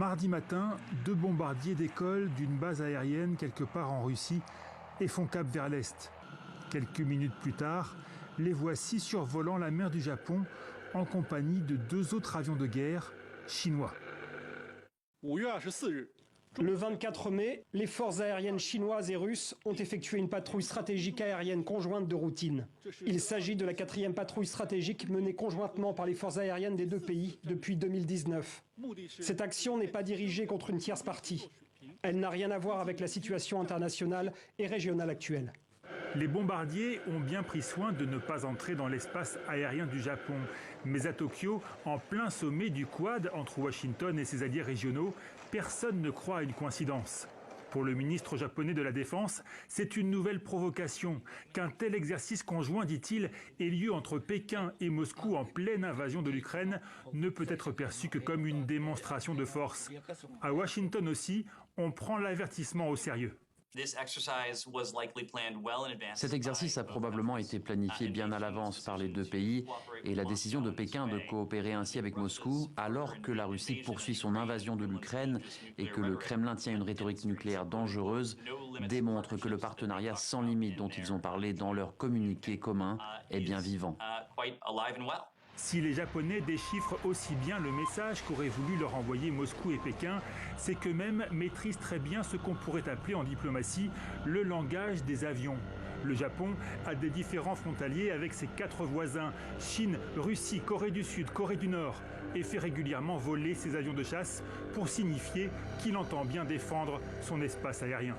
Mardi matin, 2 bombardiers décollent d'une base aérienne quelque part en Russie et font cap vers l'est. Quelques minutes plus tard, les voici survolant la mer du Japon en compagnie de 2 autres avions de guerre chinois. Le 24 mai, les forces aériennes chinoises et russes ont effectué une patrouille stratégique aérienne conjointe de routine. Il s'agit de la 4e patrouille stratégique menée conjointement par les forces aériennes des 2 pays depuis 2019. Cette action n'est pas dirigée contre une tierce partie. Elle n'a rien à voir avec la situation internationale et régionale actuelle. Les bombardiers ont bien pris soin de ne pas entrer dans l'espace aérien du Japon. Mais à Tokyo, en plein sommet du Quad entre Washington et ses alliés régionaux, personne ne croit à une coïncidence. Pour le ministre japonais de la Défense, c'est une nouvelle provocation. Qu'un tel exercice conjoint, dit-il, ait lieu entre Pékin et Moscou en pleine invasion de l'Ukraine ne peut être perçu que comme une démonstration de force. À Washington aussi, on prend l'avertissement au sérieux. Cet exercice a probablement été planifié bien à l'avance par les 2 pays et la décision de Pékin de coopérer ainsi avec Moscou, alors que la Russie poursuit son invasion de l'Ukraine et que le Kremlin tient une rhétorique nucléaire dangereuse, démontre que le partenariat sans limite dont ils ont parlé dans leur communiqué commun est bien vivant. Si les Japonais déchiffrent aussi bien le message qu'auraient voulu leur envoyer Moscou et Pékin, c'est qu'eux-mêmes maîtrisent très bien ce qu'on pourrait appeler en diplomatie le langage des avions. Le Japon a des différends frontaliers avec ses 4 voisins, Chine, Russie, Corée du Sud, Corée du Nord, et fait régulièrement voler ses avions de chasse pour signifier qu'il entend bien défendre son espace aérien.